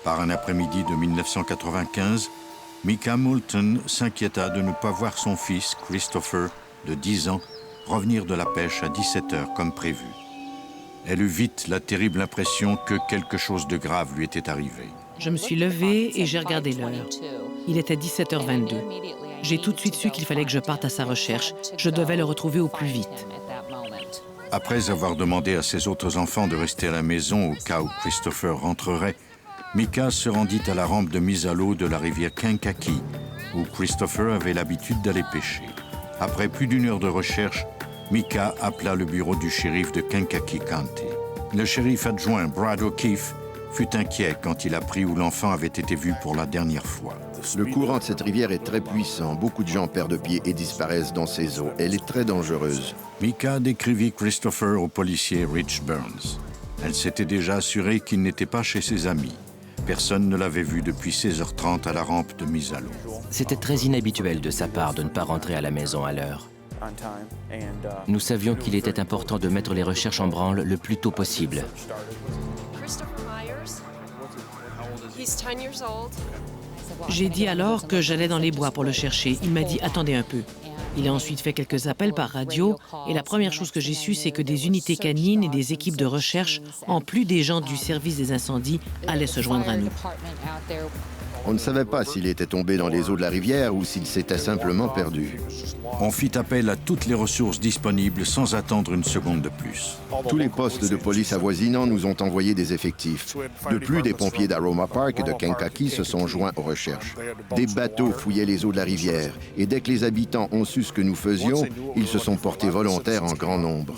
Par un après-midi de 1995, Micah Moulton s'inquiéta de ne pas voir son fils, Christopher, de 10 ans, revenir de la pêche à 17 heures comme prévu. Elle eut vite la terrible impression que quelque chose de grave lui était arrivé. Je me suis levée et j'ai regardé l'heure. Il était 17h22. J'ai tout de suite su qu'il fallait que je parte à sa recherche. Je devais le retrouver au plus vite. Après avoir demandé à ses autres enfants de rester à la maison au cas où Christopher rentrerait, Micah se rendit à la rampe de mise à l'eau de la rivière Kankakee, où Christopher avait l'habitude d'aller pêcher. Après plus d'une heure de recherche, Micah appela le bureau du shérif de Kankakee County. Le shérif adjoint Brad O'Keefe fut inquiet quand il apprit où l'enfant avait été vu pour la dernière fois. Le courant de cette rivière est très puissant. Beaucoup de gens perdent pied et disparaissent dans ses eaux. Elle est très dangereuse. Micah décrivit Christopher au policier Rich Burns. Elle s'était déjà assurée qu'il n'était pas chez ses amis. Personne ne l'avait vu depuis 16h30 à la rampe de mise à l'eau. C'était très inhabituel de sa part de ne pas rentrer à la maison à l'heure. Nous savions qu'il était important de mettre les recherches en branle le plus tôt possible. J'ai dit alors que j'allais dans les bois pour le chercher. Il m'a dit « Attendez un peu ». Il a ensuite fait quelques appels par radio et la première chose que j'ai su, c'est que des unités canines et des équipes de recherche, en plus des gens du service des incendies, allaient se joindre à nous. On ne savait pas s'il était tombé dans les eaux de la rivière ou s'il s'était simplement perdu. On fit appel à toutes les ressources disponibles sans attendre une seconde de plus. Tous les postes de police avoisinants nous ont envoyé des effectifs. De plus, des pompiers d'Aroma Park et de Kankakee se sont joints aux recherches. Des bateaux fouillaient les eaux de la rivière et dès que les habitants ont su ce que nous faisions, ils se sont portés volontaires en grand nombre.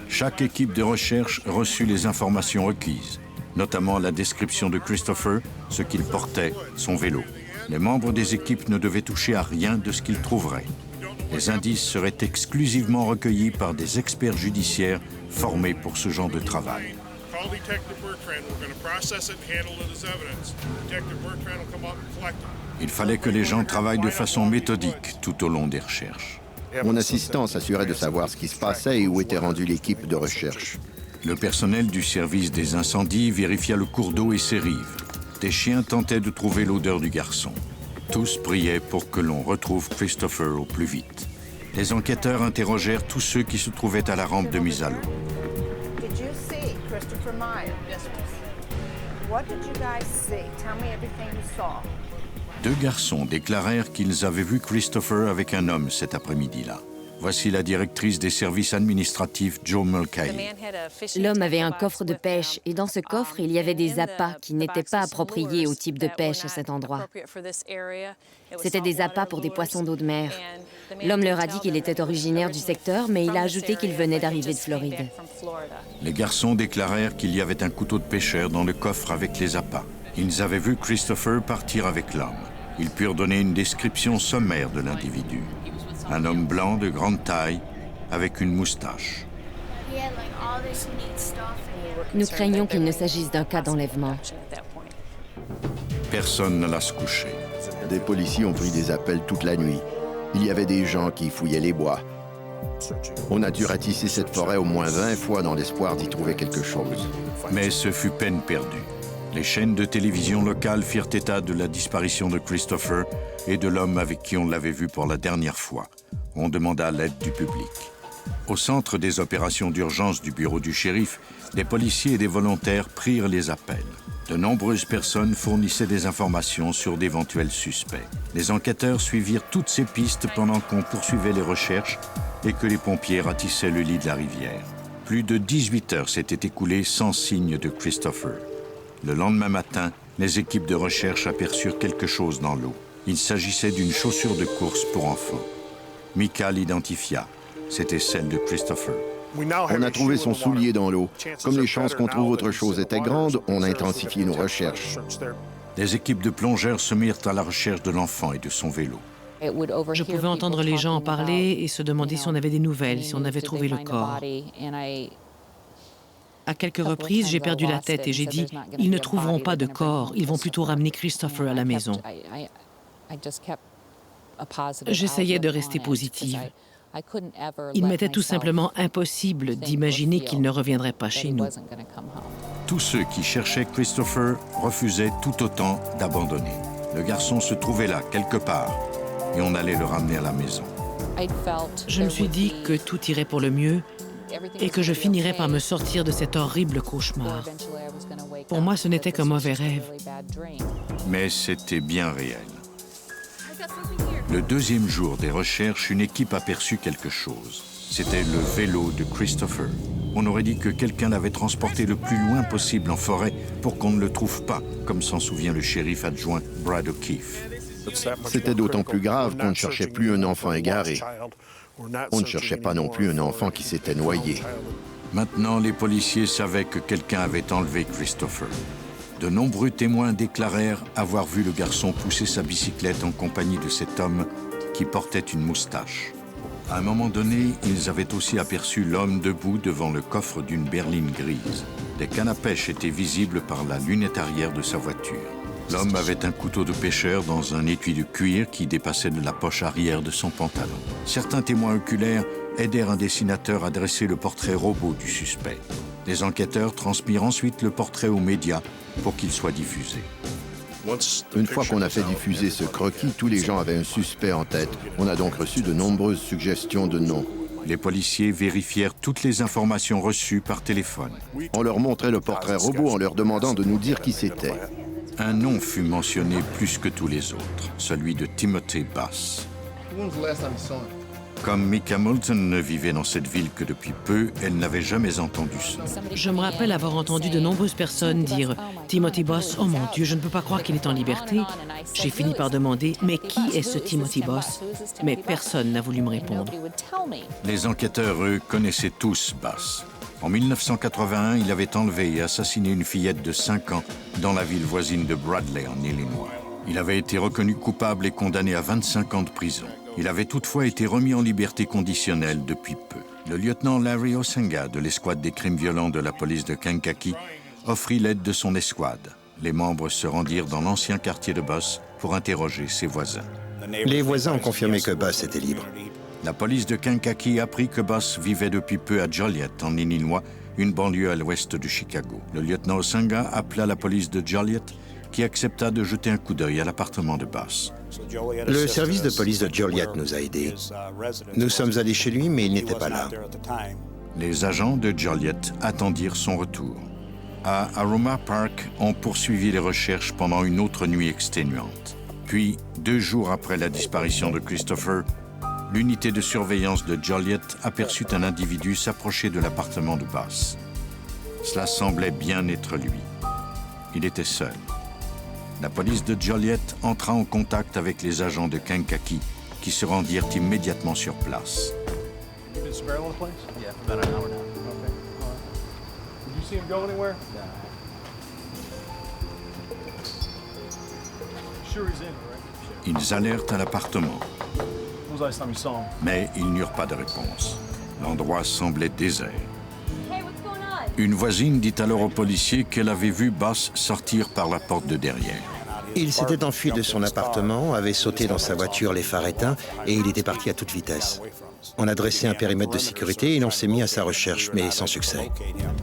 Chaque équipe de recherche reçut les informations requises, notamment la description de Christopher, ce qu'il portait, son vélo. Les membres des équipes ne devaient toucher à rien de ce qu'ils trouveraient. Les indices seraient exclusivement recueillis par des experts judiciaires formés pour ce genre de travail. Il fallait que les gens travaillent de façon méthodique tout au long des recherches. Mon assistant s'assurait de savoir ce qui se passait et où était rendue l'équipe de recherche. Le personnel du service des incendies vérifia le cours d'eau et ses rives. Des chiens tentaient de trouver l'odeur du garçon. Tous priaient pour que l'on retrouve Christopher au plus vite. Les enquêteurs interrogèrent tous ceux qui se trouvaient à la rampe de mise à l'eau. Deux garçons déclarèrent qu'ils avaient vu Christopher avec un homme cet après-midi-là. Voici la directrice des services administratifs, Jo Mulcahy. L'homme avait un coffre de pêche et dans ce coffre, il y avait des appâts qui n'étaient pas appropriés au type de pêche à cet endroit. C'était des appâts pour des poissons d'eau de mer. L'homme leur a dit qu'il était originaire du secteur, mais il a ajouté qu'il venait d'arriver de Floride. Les garçons déclarèrent qu'il y avait un couteau de pêcheur dans le coffre avec les appâts. Ils avaient vu Christopher partir avec l'homme. Ils purent donner une description sommaire de l'individu. Un homme blanc de grande taille, avec une moustache. Nous craignons qu'il ne s'agisse d'un cas d'enlèvement. Personne n'alla se coucher. Des policiers ont pris des appels toute la nuit. Il y avait des gens qui fouillaient les bois. On a dû ratisser cette forêt au moins 20 fois dans l'espoir d'y trouver quelque chose. Mais ce fut peine perdue. Les chaînes de télévision locales firent état de la disparition de Christopher et de l'homme avec qui on l'avait vu pour la dernière fois. On demanda l'aide du public. Au centre des opérations d'urgence du bureau du shérif, des policiers et des volontaires prirent les appels. De nombreuses personnes fournissaient des informations sur d'éventuels suspects. Les enquêteurs suivirent toutes ces pistes pendant qu'on poursuivait les recherches et que les pompiers ratissaient le lit de la rivière. Plus de 18 heures s'étaient écoulées sans signe de Christopher. Le lendemain matin, les équipes de recherche aperçurent quelque chose dans l'eau. Il s'agissait d'une chaussure de course pour enfants. Micah l'identifia. C'était celle de Christopher. On a trouvé son soulier dans l'eau. Comme les chances qu'on trouve autre chose étaient grandes, on a intensifié nos recherches. Les équipes de plongeurs se mirent à la recherche de l'enfant et de son vélo. Je pouvais entendre les gens en parler et se demander si on avait des nouvelles, si on avait trouvé le corps. À quelques reprises, j'ai perdu la tête et j'ai dit « Ils ne trouveront pas de corps, ils vont plutôt ramener Christopher à la maison ». J'essayais de rester positive. Il m'était tout simplement impossible d'imaginer qu'il ne reviendrait pas chez nous. Tous ceux qui cherchaient Christopher refusaient tout autant d'abandonner. Le garçon se trouvait là, quelque part, et on allait le ramener à la maison. Je me suis dit que tout irait pour le mieux et que je finirais par me sortir de cet horrible cauchemar. Pour moi, ce n'était qu'un mauvais rêve. Mais c'était bien réel. Le deuxième jour des recherches, une équipe aperçut quelque chose. C'était le vélo de Christopher. On aurait dit que quelqu'un l'avait transporté le plus loin possible en forêt pour qu'on ne le trouve pas, comme s'en souvient le shérif adjoint Brad O'Keefe. C'était d'autant plus grave qu'on ne cherchait plus un enfant égaré. On ne cherchait pas non plus un enfant qui s'était noyé. Maintenant, les policiers savaient que quelqu'un avait enlevé Christopher. De nombreux témoins déclarèrent avoir vu le garçon pousser sa bicyclette en compagnie de cet homme qui portait une moustache. À un moment donné, ils avaient aussi aperçu l'homme debout devant le coffre d'une berline grise. Des cannes à pêche étaient visibles par la lunette arrière de sa voiture. L'homme avait un couteau de pêcheur dans un étui de cuir qui dépassait de la poche arrière de son pantalon. Certains témoins oculaires aidèrent un dessinateur à dresser le portrait robot du suspect. Les enquêteurs transmirent ensuite le portrait aux médias pour qu'il soit diffusé. Une fois qu'on a fait diffuser ce croquis, tous les gens avaient un suspect en tête. On a donc reçu de nombreuses suggestions de noms. Les policiers vérifièrent toutes les informations reçues par téléphone. On leur montrait le portrait robot en leur demandant de nous dire qui c'était. Un nom fut mentionné plus que tous les autres, celui de Timothy Bass. Comme Micah Moulton ne vivait dans cette ville que depuis peu, elle n'avait jamais entendu ce nom. Je me rappelle avoir entendu de nombreuses personnes dire « Timothy Boss, oh mon Dieu, je ne peux pas croire qu'il est en liberté ». J'ai fini par demander « Mais qui est ce Timothy Boss ?» Mais personne n'a voulu me répondre. Les enquêteurs, eux, connaissaient tous Bass. En 1981, il avait enlevé et assassiné une fillette de 5 ans dans la ville voisine de Bradley, en Illinois. Il avait été reconnu coupable et condamné à 25 ans de prison. Il avait toutefois été remis en liberté conditionnelle depuis peu. Le lieutenant Larry Osenga de l'escouade des crimes violents de la police de Kankakee offrit l'aide de son escouade. Les membres se rendirent dans l'ancien quartier de Boss pour interroger ses voisins. Les voisins ont confirmé que Boss était libre. La police de Kankakee apprit que Boss vivait depuis peu à Joliet, en Illinois, une banlieue à l'ouest de Chicago. Le lieutenant Osenga appela la police de Joliet, qui accepta de jeter un coup d'œil à l'appartement de Boss. Le service de police de Joliet nous a aidés. Nous sommes allés chez lui, mais il n'était pas là. Les agents de Joliet attendirent son retour. À Aroma Park, on poursuivit les recherches pendant une autre nuit exténuante. Puis, 2 jours après la disparition de Christopher, l'unité de surveillance de Joliet aperçut un individu s'approcher de l'appartement de Boss. Cela semblait bien être lui. Il était seul. La police de Joliet entra en contact avec les agents de Kankakee, qui se rendirent immédiatement sur place. Ils allèrent à l'appartement, mais ils n'eurent pas de réponse. L'endroit semblait désert. Une voisine dit alors aux policiers qu'elle avait vu Boss sortir par la porte de derrière. Il s'était enfui de son appartement, avait sauté dans sa voiture les phares éteints et il était parti à toute vitesse. On a dressé un périmètre de sécurité et l'on s'est mis à sa recherche, mais sans succès.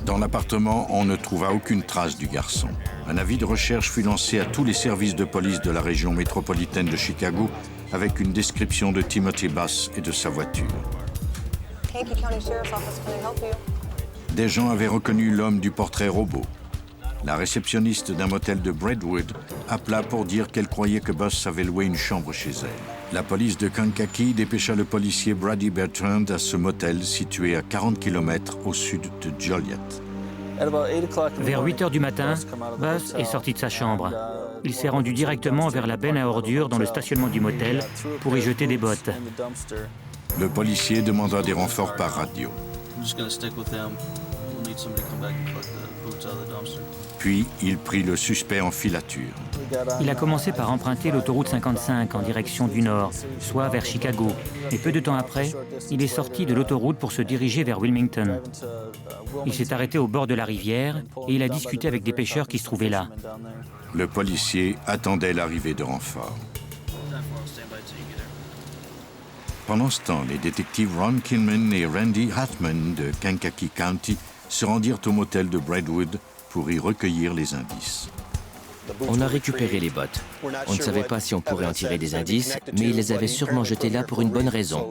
Dans l'appartement, on ne trouva aucune trace du garçon. Un avis de recherche fut lancé à tous les services de police de la région métropolitaine de Chicago avec une description de Timothy Bass et de sa voiture. Des gens avaient reconnu l'homme du portrait robot. La réceptionniste d'un motel de Brentwood appela pour dire qu'elle croyait que Boss avait loué une chambre chez elle. La police de Kankakee dépêcha le policier Brady Bertrand à ce motel situé à 40 km au sud de Joliet. Vers 8 heures du matin, Boss est sorti de sa chambre. Il s'est rendu directement vers la benne à ordures dans le stationnement du motel pour y jeter des bottes. Le policier demanda des renforts par radio. Puis, il prit le suspect en filature. Il a commencé par emprunter l'autoroute 55 en direction du nord, soit vers Chicago. Et peu de temps après, il est sorti de l'autoroute pour se diriger vers Wilmington. Il s'est arrêté au bord de la rivière et il a discuté avec des pêcheurs qui se trouvaient là. Le policier attendait l'arrivée de renforts. Pendant ce temps, les détectives Ron Kinman et Randy Hartman de Kankakee County se rendirent au motel de Brentwood pour y recueillir les indices. On a récupéré les bottes. On ne savait pas si on pourrait en tirer des indices, mais ils les avaient sûrement jetées là pour une bonne raison.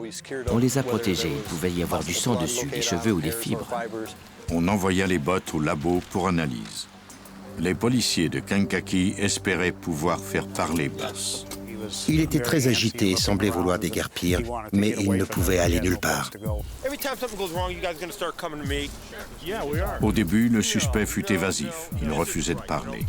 On les a protégées. Il pouvait y avoir du sang dessus, des cheveux ou des fibres. On envoya les bottes au labo pour analyse. Les policiers de Kankakee espéraient pouvoir faire parler Bass. Il était très agité et semblait vouloir déguerpir, mais il ne pouvait aller nulle part. Au début, le suspect fut évasif. Il refusait de parler.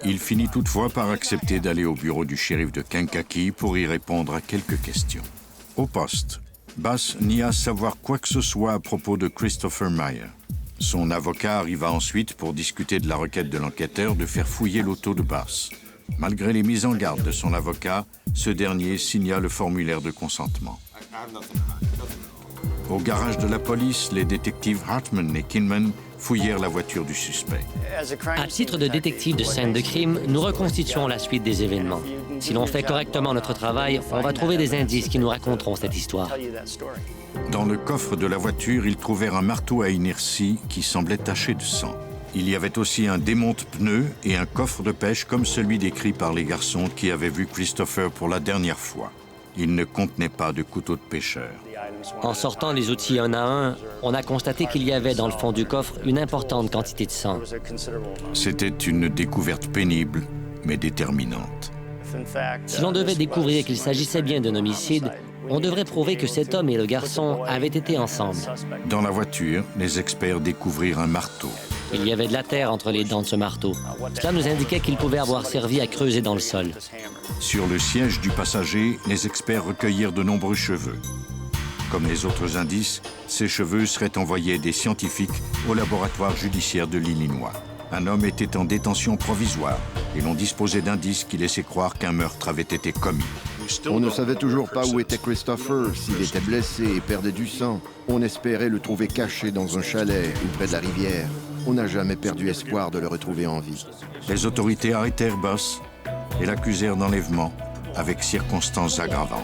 Il finit toutefois par accepter d'aller au bureau du shérif de Kankakee pour y répondre à quelques questions. Au poste, Bass nia savoir quoi que ce soit à propos de Christopher Meyer. Son avocat arriva ensuite pour discuter de la requête de l'enquêteur de faire fouiller l'auto de Bass. Malgré les mises en garde de son avocat, ce dernier signa le formulaire de consentement. Au garage de la police, les détectives Hartman et Kinman fouillèrent la voiture du suspect. À titre de détective de scène de crime, nous reconstituons la suite des événements. Si l'on fait correctement notre travail, on va trouver des indices qui nous raconteront cette histoire. Dans le coffre de la voiture, ils trouvèrent un marteau à inertie qui semblait taché de sang. Il y avait aussi un démonte-pneus et un coffre de pêche comme celui décrit par les garçons qui avaient vu Christopher pour la dernière fois. Il ne contenait pas de couteau de pêcheur. En sortant les outils un à un, on a constaté qu'il y avait dans le fond du coffre une importante quantité de sang. C'était une découverte pénible, mais déterminante. Si l'on devait découvrir qu'il s'agissait bien d'un homicide, on devrait prouver que cet homme et le garçon avaient été ensemble. Dans la voiture, les experts découvrirent un marteau. Il y avait de la terre entre les dents de ce marteau. Cela nous indiquait qu'il pouvait avoir servi à creuser dans le sol. Sur le siège du passager, les experts recueillirent de nombreux cheveux. Comme les autres indices, ces cheveux seraient envoyés des scientifiques au laboratoire judiciaire de l'Illinois. Un homme était en détention provisoire et l'on disposait d'indices qui laissaient croire qu'un meurtre avait été commis. On ne savait toujours pas où était Christopher, s'il était blessé et perdait du sang. On espérait le trouver caché dans un chalet ou près de la rivière. On n'a jamais perdu espoir de le retrouver en vie. Les autorités arrêtèrent Bass et l'accusèrent d'enlèvement avec circonstances aggravantes.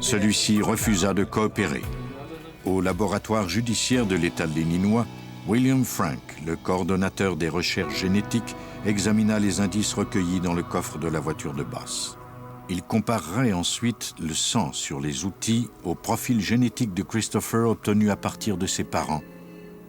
Celui-ci refusa de coopérer. Au laboratoire judiciaire de l'État de l'Illinois, William Frank, le coordonnateur des recherches génétiques, examina les indices recueillis dans le coffre de la voiture de Bass. Il comparerait ensuite le sang sur les outils au profil génétique de Christopher obtenu à partir de ses parents,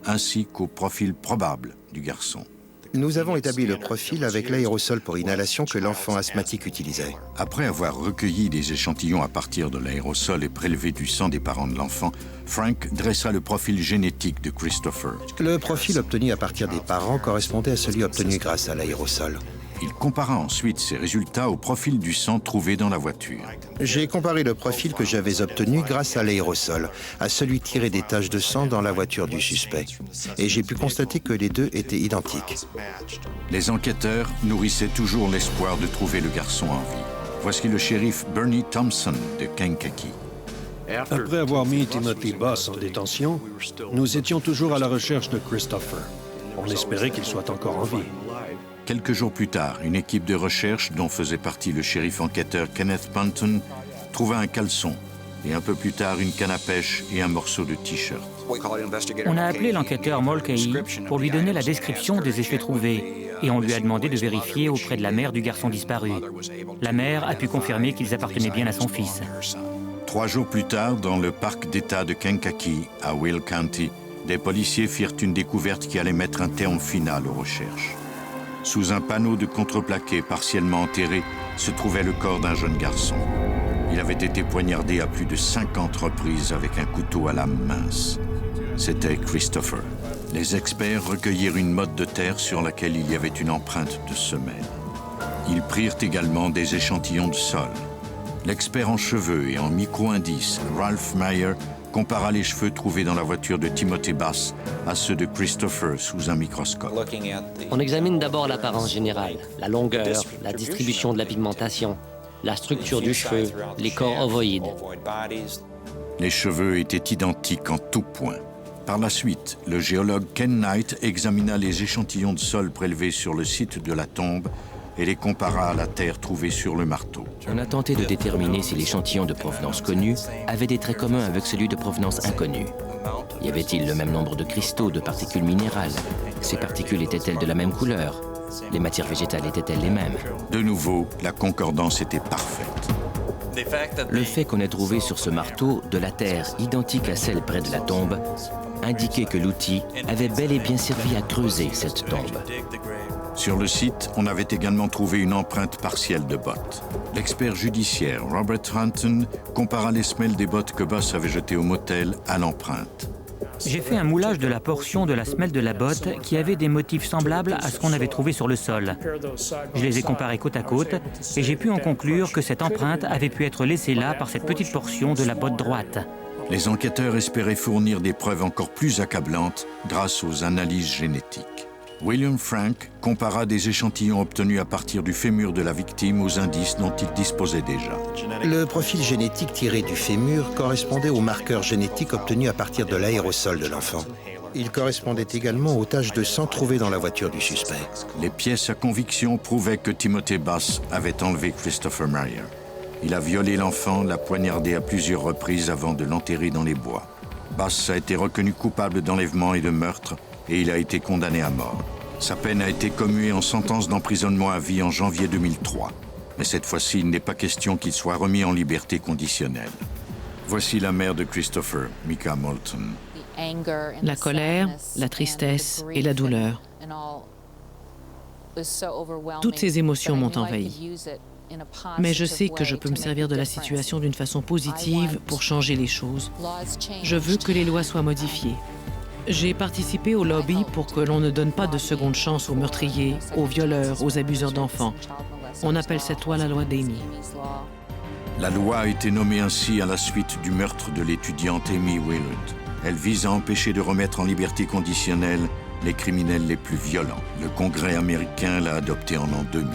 ainsi qu'au profil probable du garçon. Nous avons établi le profil avec l'aérosol pour inhalation que l'enfant asthmatique utilisait. Après avoir recueilli des échantillons à partir de l'aérosol et prélevé du sang des parents de l'enfant, Frank dressa le profil génétique de Christopher. Le profil obtenu à partir des parents correspondait à celui obtenu grâce à l'aérosol. Il compara ensuite ses résultats au profil du sang trouvé dans la voiture. J'ai comparé le profil que j'avais obtenu grâce à l'aérosol à celui tiré des taches de sang dans la voiture du suspect. Et j'ai pu constater que les deux étaient identiques. Les enquêteurs nourrissaient toujours l'espoir de trouver le garçon en vie. Voici le shérif Bernie Thompson de Kankakee. Après avoir mis Timothy Bass en détention, nous étions toujours à la recherche de Christopher. On espérait qu'il soit encore en vie. Quelques jours plus tard, une équipe de recherche dont faisait partie le shérif enquêteur Kenneth Ponton trouva un caleçon et un peu plus tard une canne à pêche et un morceau de t-shirt. On a appelé l'enquêteur Mulcahy pour lui donner la description des effets trouvés et on lui a demandé de vérifier auprès de la mère du garçon disparu. La mère a pu confirmer qu'ils appartenaient bien à son fils. 3 jours plus tard, dans le parc d'État de Kankakee, à Will County, des policiers firent une découverte qui allait mettre un terme final aux recherches. Sous un panneau de contreplaqué partiellement enterré se trouvait le corps d'un jeune garçon. Il avait été poignardé à plus de 50 reprises avec un couteau à lame mince. C'était Christopher. Les experts recueillirent une motte de terre sur laquelle il y avait une empreinte de semelle. Ils prirent également des échantillons de sol. L'expert en cheveux et en micro-indices, Ralph Meyer, compara les cheveux trouvés dans la voiture de Timothy Bass à ceux de Christopher sous un microscope. On examine d'abord l'apparence générale, la longueur, la distribution de la pigmentation, la structure du cheveu, les corps ovoïdes. Les cheveux étaient identiques en tout point. Par la suite, le géologue Ken Knight examina les échantillons de sol prélevés sur le site de la tombe et les compara à la terre trouvée sur le marteau. On a tenté de déterminer si l'échantillon de provenance connue avait des traits communs avec celui de provenance inconnue. Y avait-il le même nombre de cristaux, de particules minérales? Ces particules étaient-elles de la même couleur? Les matières végétales étaient-elles les mêmes? De nouveau, la concordance était parfaite. Le fait qu'on ait trouvé sur ce marteau de la terre identique à celle près de la tombe indiquait que l'outil avait bel et bien servi à creuser cette tombe. Sur le site, on avait également trouvé une empreinte partielle de bottes. L'expert judiciaire Robert Hunton compara les semelles des bottes que Boss avait jetées au motel à l'empreinte. J'ai fait un moulage de la portion de la semelle de la botte qui avait des motifs semblables à ce qu'on avait trouvé sur le sol. Je les ai comparés côte à côte et j'ai pu en conclure que cette empreinte avait pu être laissée là par cette petite portion de la botte droite. Les enquêteurs espéraient fournir des preuves encore plus accablantes grâce aux analyses génétiques. William Frank compara des échantillons obtenus à partir du fémur de la victime aux indices dont il disposait déjà. Le profil génétique tiré du fémur correspondait aux marqueurs génétiques obtenus à partir de l'aérosol de l'enfant. Il correspondait également aux taches de sang trouvées dans la voiture du suspect. Les pièces à conviction prouvaient que Timothy Boss avait enlevé Christopher Meyer. Il a violé l'enfant, l'a poignardé à plusieurs reprises avant de l'enterrer dans les bois. Boss a été reconnu coupable d'enlèvement et de meurtre et il a été condamné à mort. Sa peine a été commuée en sentence d'emprisonnement à vie en janvier 2003. Mais cette fois-ci, il n'est pas question qu'il soit remis en liberté conditionnelle. Voici la mère de Christopher, Micah Moulton. La colère, la tristesse et la douleur. Toutes ces émotions m'ont envahi. Mais je sais que je peux me servir de la situation d'une façon positive pour changer les choses. Je veux que les lois soient modifiées. J'ai participé au lobby pour que l'on ne donne pas de seconde chance aux meurtriers, aux violeurs, aux abuseurs d'enfants. On appelle cette loi la loi d'Amy. La loi a été nommée ainsi à la suite du meurtre de l'étudiante Amy Willard. Elle vise à empêcher de remettre en liberté conditionnelle les criminels les plus violents. Le Congrès américain l'a adoptée en l'an 2000.